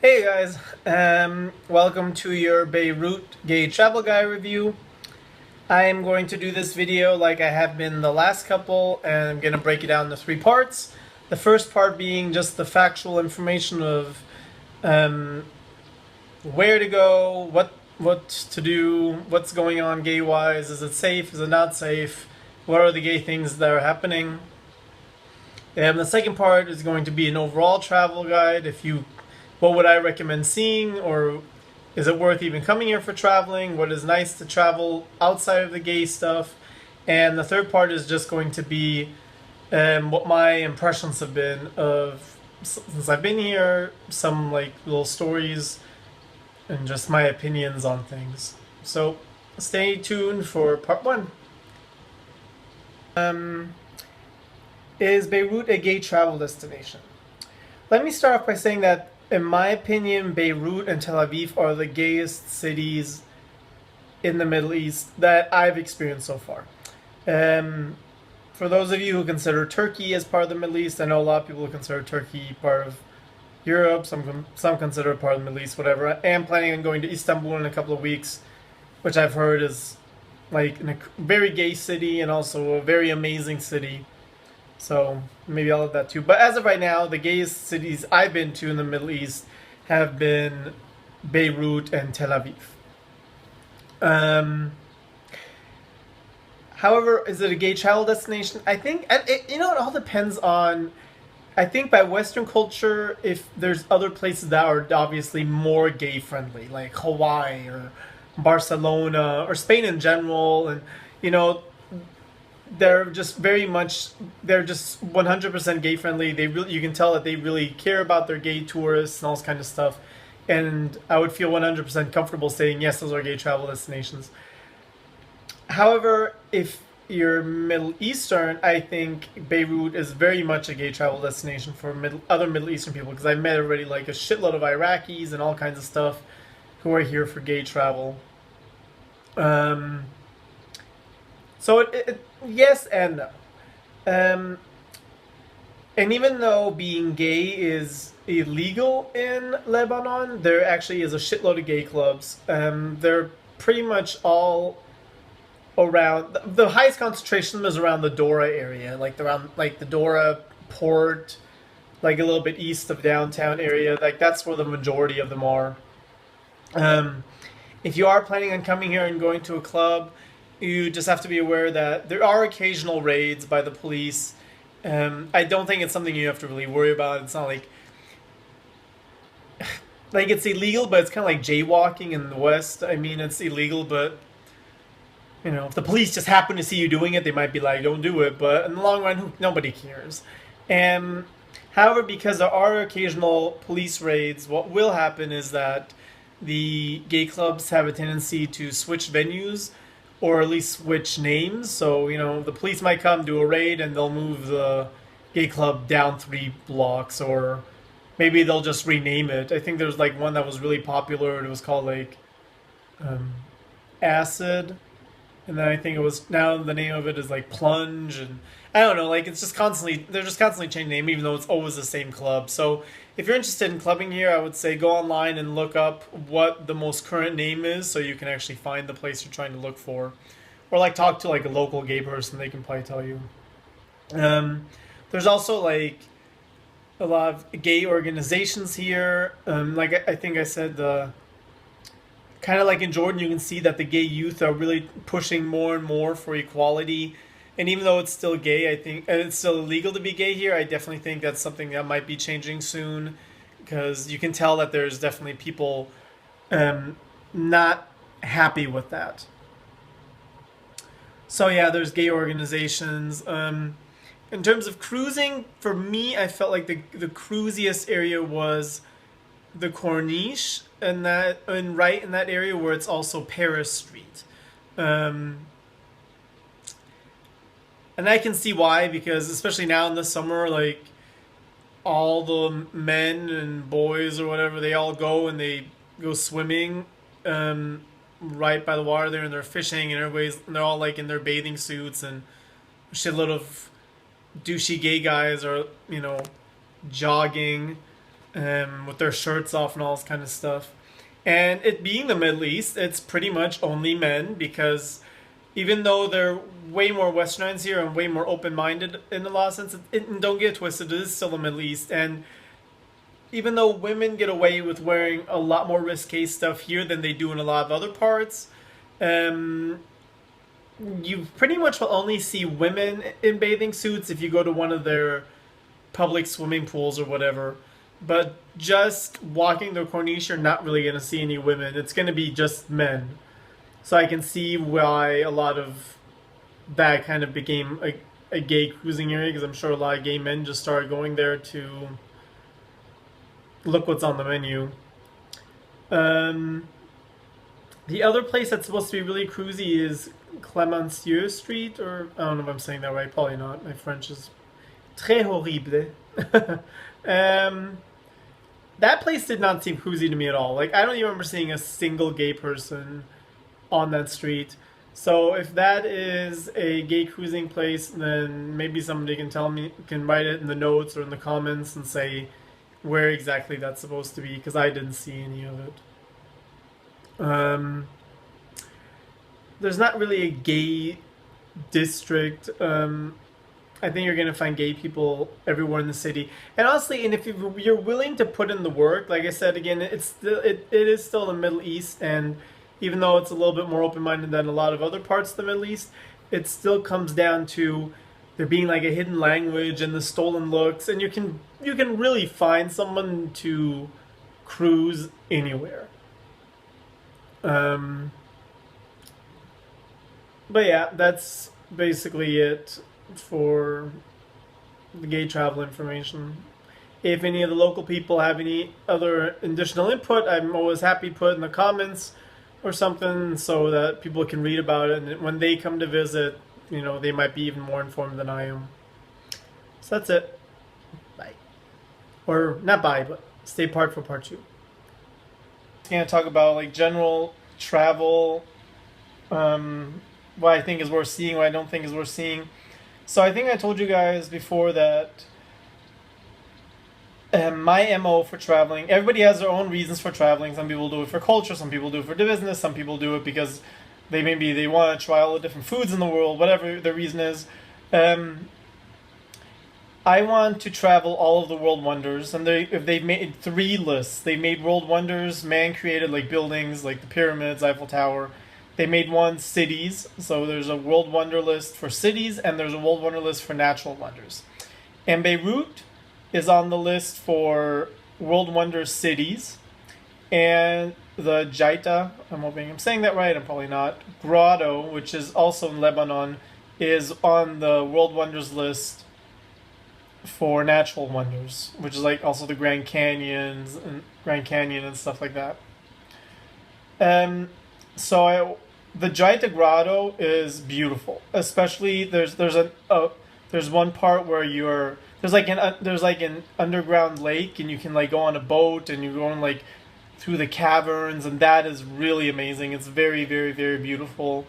Hey guys, welcome to your Beirut gay travel guide review. I am going to do this video like I have been the last couple, and I'm going to break it down into three parts. The first part being just the factual information of um, where to go, what to do, what's going on gay wise, is it safe, is it not safe, what are the gay things that are happening. And the second part is going to be an overall travel guide. What would I recommend seeing, or is it worth even coming here for traveling? What is nice to travel outside of the gay stuff? And the third part is just going to be what my impressions have been of since I've been here, some like little stories, and just my opinions on things. So stay tuned for part one. Is Beirut a gay travel destination? Let me start off by saying that, in my opinion, Beirut and Tel Aviv are the gayest cities in the Middle East that I've experienced so far. Um, for those of you who consider Turkey as part of the Middle East, I know a lot of people consider Turkey part of Europe. Some consider it part of the Middle East. Whatever. I am planning on going to Istanbul in a couple of weeks, which I've heard is like a very gay city and also a very amazing city. So maybe I'll have that too. But as of right now, the gayest cities I've been to in the Middle East have been Beirut and Tel Aviv. Um, However, is it a gay travel destination? I think it all depends on. I think by Western culture, if there's other places that are obviously more gay friendly, like Hawaii or Barcelona or Spain in general, and you know they're just very much they're just 100% gay friendly. You can tell that they really care about their gay tourists and all this kind of stuff, and I would feel 100% comfortable saying yes, those are gay travel destinations. However, if you're Middle Eastern, I think Beirut is very much a gay travel destination for other Middle Eastern people, because I've met already like a shitload of Iraqis and all kinds of stuff who are here for gay travel. Um, yes and no. Um, and even though being gay is illegal in Lebanon, there actually is a shitload of gay clubs. They're pretty much all around. The highest concentration is around the Dora area, like around like the Dora port, like a little bit east of downtown area. Like that's where the majority of them are. Um, if you are planning on coming here and going to a club, you just have to be aware that there are occasional raids by the police. I don't think it's something you have to really worry about. It's not like it's illegal, but it's kind of like jaywalking in the West. I mean, it's illegal, but if the police just happen to see you doing it, they might be like, "Don't do it." But in the long run, nobody cares. And however, because there are occasional police raids, what will happen is that the gay clubs have a tendency to switch venues, or at least switch names. So, the police might come do a raid and they'll move the gay club down 3 blocks, or maybe they'll just rename it. I think there's like one that was really popular, and it was called like um, Acid. And then I think it was now the name of it is like Plunge, and I don't know, like it's just constantly they're just constantly changing name, even though it's always the same club. So if you're interested in clubbing here, I would say go online and look up what the most current name is, so you can actually find the place you're trying to look for, or like talk to like a local gay person; they can probably tell you. Um, there's also like a lot of gay organizations here. Like I think I said, the kind of like in Jordan, you can see that the gay youth are really pushing more and more for equality. And even though it's still gay, I think and it's still illegal to be gay here, I definitely think that's something that might be changing soon, because you can tell that there's definitely people um, not happy with that. So yeah, there's gay organizations. In terms of cruising, for me, I felt like the cruisiest area was the Corniche, and right in that area where it's also Paris Street. Um, and I can see why, because especially now in the summer, like all the men and boys or whatever, they all go and they go swimming right by the water there, and they're fishing, and they're all like in their bathing suits, and a shitload of douchey gay guys are jogging with their shirts off and all this kind of stuff. And it being the Middle East, it's pretty much only men because even though they're way more westernized here and way more open-minded in a lot of sense, and don't get twisted, it is still the Middle East. And even though women get away with wearing a lot more risque stuff here than they do in a lot of other parts, um, you pretty much will only see women in bathing suits if you go to one of their public swimming pools or whatever. But just walking the Corniche, you're not really going to see any women. It's going to be just men. So I can see why a lot of that kind of became a gay cruising area, because I'm sure a lot of gay men just started going there to look what's on the menu. The other place that's supposed to be really cruisy is Clemenceau Street, or I don't know if I'm saying that right, probably not. My French is très horrible. That place did not seem cruisy to me at all. Like, I don't even remember seeing a single gay person on that street. So if that is a gay cruising place, then maybe somebody can tell me, can write it in the notes or in the comments and say where exactly that's supposed to be, because I didn't see any of it. There's not really a gay district. I think you're gonna find gay people everywhere in the city. And honestly, and if you're willing to put in the work, like I said again, it is still the Middle East, and even though it's a little bit more open-minded than a lot of other parts of the Middle East, it still comes down to there being like a hidden language and the stolen looks, and you can really find someone to cruise anywhere. But yeah, that's basically it for the gay travel information. If any of the local people have any other additional input, I'm always happy to put in the comments or something so that people can read about it. And when they come to visit, they might be even more informed than I am. So that's it. Bye. Or not bye, but stay part for part 2. I'm going to talk about like general travel, what I think is worth seeing, what I don't think is worth seeing. So I think I told you guys before that my MO for traveling, everybody has their own reasons for traveling. Some people do it for culture, some people do it for business, some people do it because they want to try all the different foods in the world, whatever the reason is. I want to travel all of the world wonders, and they've made 3 lists. They made world wonders, man-created, like buildings, like the pyramids, Eiffel Tower. They made one cities, so there's a world wonder list for cities, and there's a world wonder list for natural wonders. And Beirut is on the list for world wonder cities, and the Jaita, I'm hoping I'm saying that right, I'm probably not, Grotto, which is also in Lebanon, is on the world wonders list for natural wonders, which is like also the Grand Canyon and stuff like that. The Jaita Grotto is beautiful. Especially there's one part where there's like an underground lake, and you can like go on a boat and you're going like through the caverns, and that is really amazing. It's very, very, very beautiful.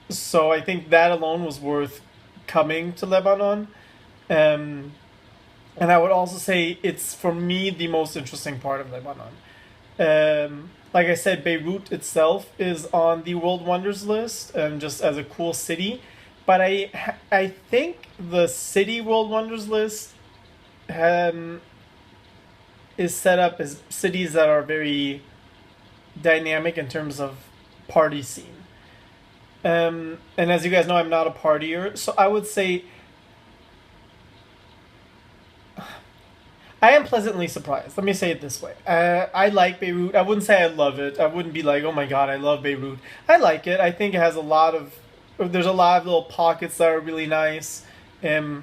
So I think that alone was worth coming to Lebanon. And I would also say it's, for me, the most interesting part of Lebanon. Like I said, Beirut itself is on the World Wonders list, just as a cool city. But I think the city World Wonders list is set up as cities that are very dynamic in terms of party scene. And as you guys know, I'm not a partier, so I would say I am pleasantly surprised. Let me say it this way. I like Beirut. I wouldn't say I love it. I wouldn't be like, oh my god, I love Beirut. I like it. I think it has there's a lot of little pockets that are really nice. Gizma.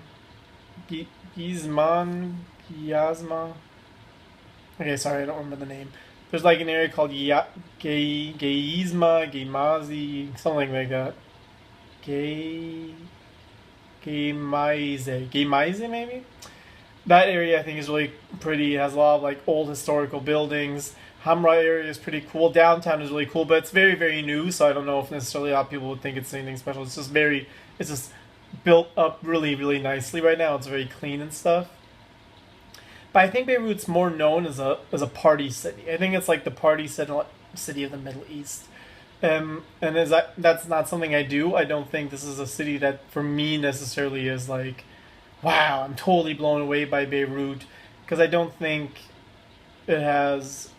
Okay, sorry, I don't remember the name. There's like an area called Geimazi, something like that. Geimaize, maybe? That area I think is really pretty. It has a lot of like old historical buildings. Hamra area is pretty cool. Downtown is really cool, but it's very, very new, so I don't know if necessarily a lot of people would think it's anything special. It's just built up really, really nicely right now. It's very clean and stuff. But I think Beirut's more known as a party city. I think it's like the party city of the Middle East. And as that's not something I do. I don't think this is a city that for me necessarily is like, wow, I'm totally blown away by Beirut, because I don't think it has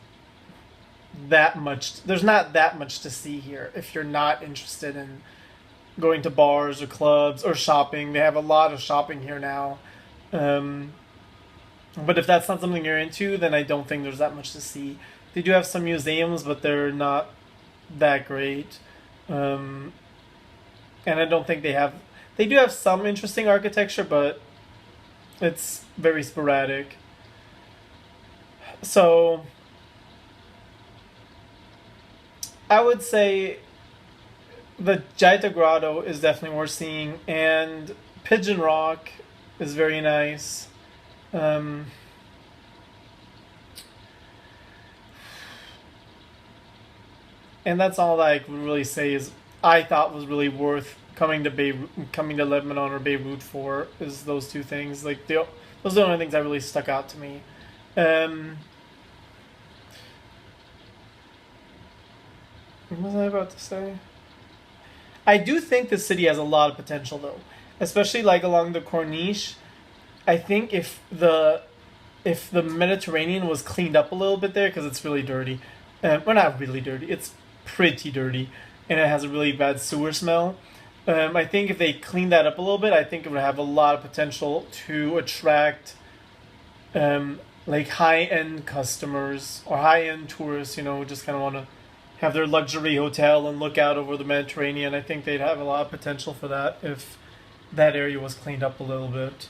that much. There's not that much to see here if you're not interested in going to bars or clubs or shopping. They have a lot of shopping here now. Um, but if that's not something you're into, then I don't think there's that much to see. They do have some museums, but they're not that great. Um, and I don't think they have. They do have some interesting architecture, but it's very sporadic. So I would say the Jaita Grotto is definitely worth seeing, and Pigeon Rock is very nice. Um, and that's all that I would really say is I thought was really worth coming to Lebanon or Beirut for, is those two things. Like those are the only things that really stuck out to me. Um, what was I about to say? I do think the city has a lot of potential though, especially like along the Corniche. I think if the Mediterranean was cleaned up a little bit there, because it's really dirty. Well, not really dirty. It's pretty dirty, and it has a really bad sewer smell. I think if they cleaned that up a little bit, I think it would have a lot of potential to attract like high end customers or high end tourists. You know, who just kind of want to have their luxury hotel and look out over the Mediterranean. I think they'd have a lot of potential for that if that area was cleaned up a little bit.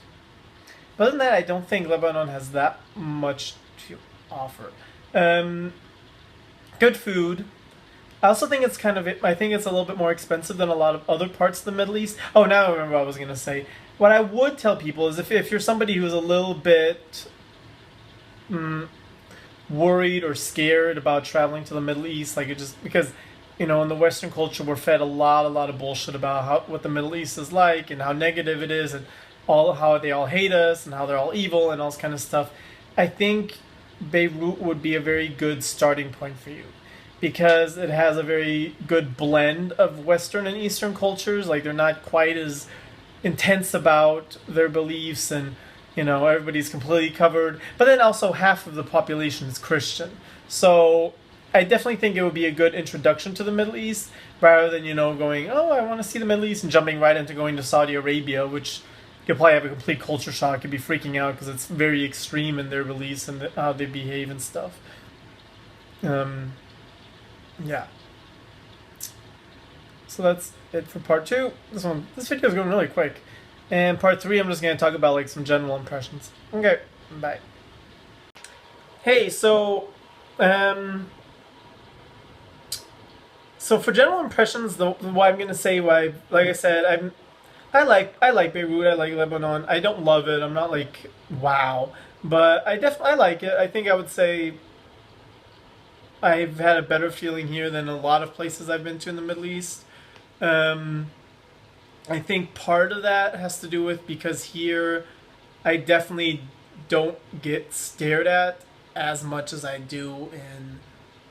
But other than that, I don't think Lebanon has that much to offer. Um, Good food. I also think it's kind of. I think it's a little bit more expensive than a lot of other parts of the Middle East. Oh, now I remember what I was gonna say. What I would tell people is if you're somebody who's a little bit worried or scared about traveling to the Middle East, like it just because in the Western culture we're fed a lot of bullshit about what the Middle East is like and how negative it is and all how they all hate us and how they're all evil and all this kind of stuff. I think Beirut would be a very good starting point for you because it has a very good blend of Western and Eastern cultures. Like they're not quite as intense about their beliefs and everybody's completely covered, but then also half of the population is Christian. So I definitely think it would be a good introduction to the Middle East rather than going, oh, I want to see the Middle East, and jumping right into going to Saudi Arabia, which you'll probably have a complete culture shock. You'll be freaking out because it's very extreme in their beliefs and how they behave and stuff. um yeah, so that's it for part two. This video is going really quick. And part three, I'm just going to talk about like some general impressions. Okay, bye. Hey, so for general impressions, what I'm going to say, why, like I said, I like Beirut, I like Lebanon. I don't love it. I'm not like wow, but I like it. I think I would say I've had a better feeling here than a lot of places I've been to in the Middle East. Um, I think part of that has to do with because here I definitely don't get stared at as much as I do in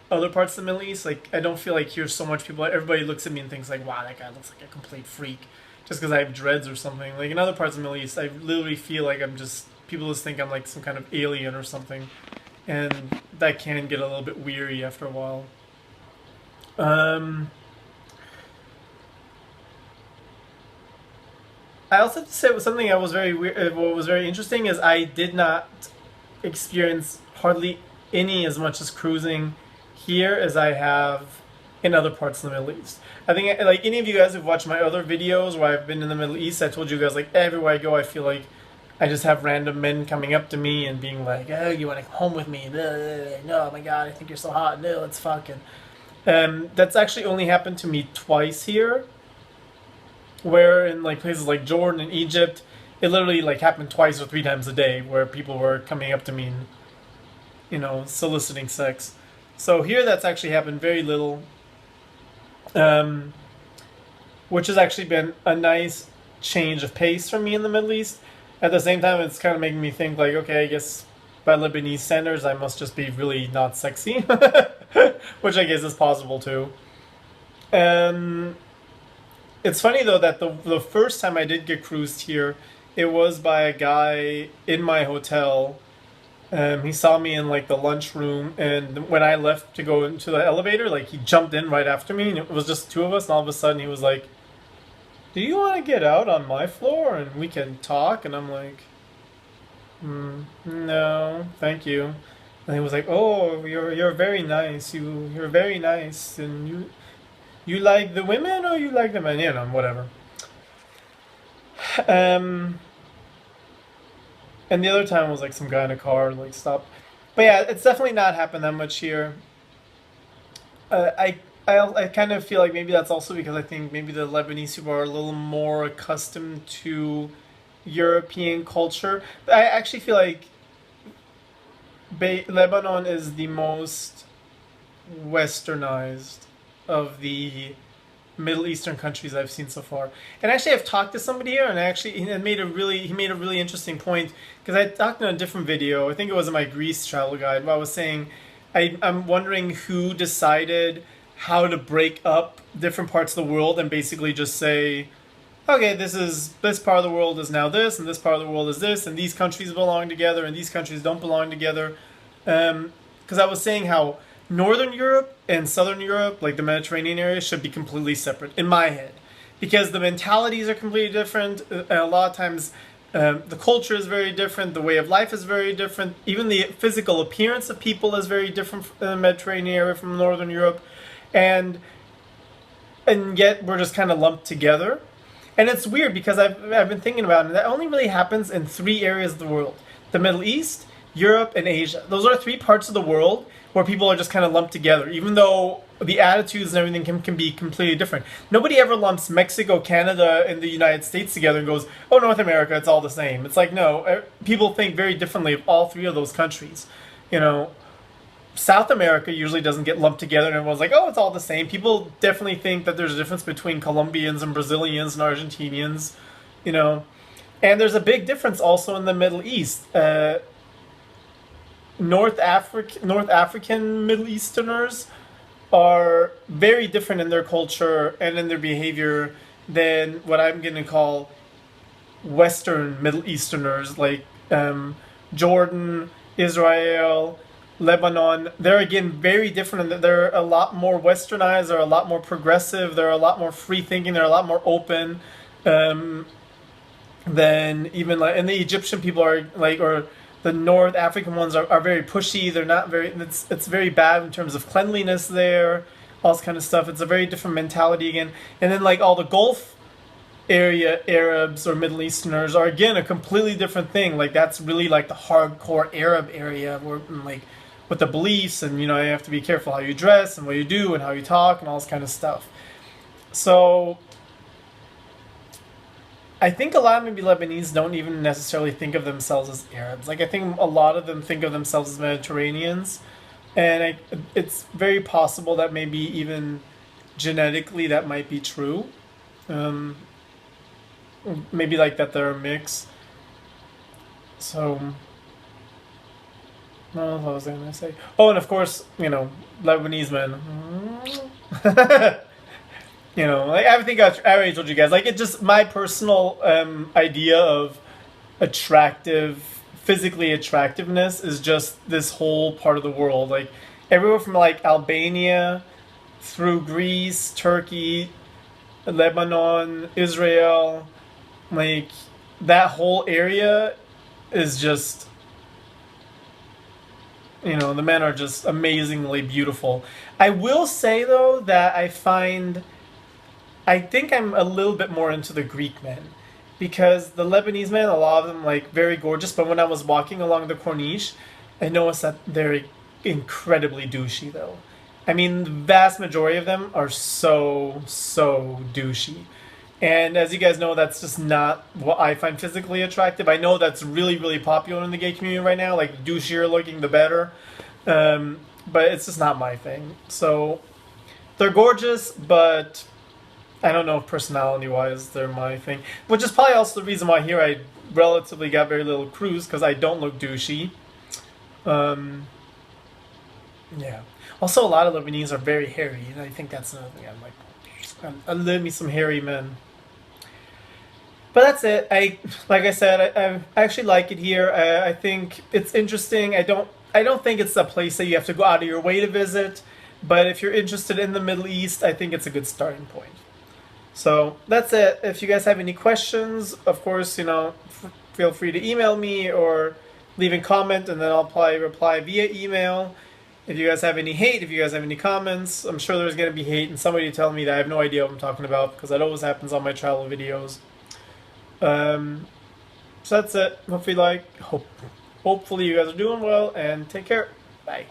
other parts of the Middle East. Like I don't feel like here's so much people. Everybody looks at me and thinks like, "Wow, that guy looks like a complete freak," just because I have dreads or something. Like in other parts of the Middle East, I literally feel like people just think I'm like some kind of alien or something, and that can get a little bit weary after a while. Um, I also have to say something that was very weird. What was very interesting is I did not experience hardly any as much as cruising here as I have in other parts of the Middle East. I think like any of you guys who've watched my other videos where I've been in the Middle East, I told you guys like everywhere I go, I feel like I just have random men coming up to me and being like, "Oh, you want to come home with me? Blah, blah, blah. No, oh my God, I think you're so hot. No, let's fucking." That's actually only happened to me twice here, where in like places like Jordan and Egypt, it literally like happened twice or three times a day where people were coming up to me and soliciting sex. So here that's actually happened very little, um, which has actually been a nice change of pace for me in the Middle East. At the same time, it's kind of making me think like, okay, I guess by Lebanese standards, I must just be really not sexy, which I guess is possible too. And it's funny though that the first time I did get cruised here, it was by a guy in my hotel. He saw me in like the lunchroom, and when I left to go into the elevator, like he jumped in right after me, and it was just two of us. And all of a sudden, he was like, "Do you want to get out on my floor and we can talk?" And I'm like, "No, thank you." And he was like, "Oh, you're very nice. You're very nice, and you like the women or you like the men? You know, whatever." Um, and the other time was like some guy in a car like stopped. But yeah, it's definitely not happened that much here. I kind of feel like maybe that's also because I think maybe the Lebanese people are a little more accustomed to European culture. But I actually feel like Lebanon is the most westernized of the Middle Eastern countries I've seen so far. And actually, I've talked to somebody here, and actually, he made a really interesting point because I talked in a different video. I think it was in my Greece travel guide, where I was saying I'm wondering who decided how to break up different parts of the world and basically just say, okay, this part of the world is now this, and this part of the world is this, and these countries belong together, and these countries don't belong together. Because I was saying how Northern Europe and Southern Europe, like the Mediterranean area, should be completely separate in my head, because the mentalities are completely different. A lot of times, the culture is very different. The way of life is very different. Even the physical appearance of people is very different from the Mediterranean area from Northern Europe, and yet we're just kind of lumped together. And it's weird because I've been thinking about it. That only really happens in three areas of the world: the Middle East, Europe, and Asia. Those are three parts of the world where people are just kind of lumped together, even though the attitudes and everything can be completely different. Nobody ever lumps Mexico, Canada, and the United States together and goes, "Oh, North America, it's all the same." It's like, no, people think very differently of all three of those countries. You know, South America usually doesn't get lumped together and everyone's like, "Oh, it's all the same." People definitely think that there's a difference between Colombians and Brazilians and Argentinians, you know. And there's a big difference also in the Middle East. North African Middle Easterners are very different in their culture and in their behavior than what I'm going to call Western Middle Easterners, like Jordan, Israel, Lebanon. They're again very different. They're a lot more westernized. They're a lot more progressive. They're a lot more free thinking. They're a lot more open than even like. And the Egyptian people are like, or the North African ones are very pushy. They're not very. It's very bad in terms of cleanliness there. All this kind of stuff. It's a very different mentality again. And then like all the Gulf area Arabs or Middle Easterners are again a completely different thing. Like that's really like the hardcore Arab area where like with the beliefs and you know you have to be careful how you dress and what you do and how you talk and all this kind of stuff. So I think a lot of maybe Lebanese don't even necessarily think of themselves as Arabs. Like I think a lot of them think of themselves as Mediterraneans, and it's very possible that maybe even genetically that might be true. Um, Maybe like that they're a mix. So, what was I gonna say? Oh, and of course, you know, Lebanese men. You know, like I think I already told you guys. Like, it just my personal idea of attractive, physically attractiveness is just this whole part of the world. Like, everywhere from like Albania through Greece, Turkey, Lebanon, Israel, like that whole area is just, you know, the men are just amazingly beautiful. I will say though that I think I'm a little bit more into the Greek men because the Lebanese men, a lot of them like very gorgeous, but when I was walking along the Corniche, I noticed that they're incredibly douchey though. I mean, the vast majority of them are so douchey. And as you guys know, that's just not what I find physically attractive. I know that's really popular in the gay community right now. Like, the douchier looking, the better. But it's just not my thing. So, they're gorgeous, but I don't know if personality-wise they're my thing. Which is probably also the reason why here I relatively got very little cruise, because I don't look douchey. Um, yeah. Also, a lot of Lebanese are very hairy, and I think that's another thing. I'm like, I love me some hairy men. But that's it. Like I said, I actually like it here. I think it's interesting. I don't think it's a place that you have to go out of your way to visit. But if you're interested in the Middle East, I think it's a good starting point. So that's it. If you guys have any questions, of course, feel free to email me or leave a comment, and then I'll probably reply via email. If you guys have any hate, if you guys have any comments, I'm sure there's going to be hate, and somebody tell me that I have no idea what I'm talking about, because that always happens on my travel videos. Um, so that's it. Hopefully you guys are doing well, and take care. Bye.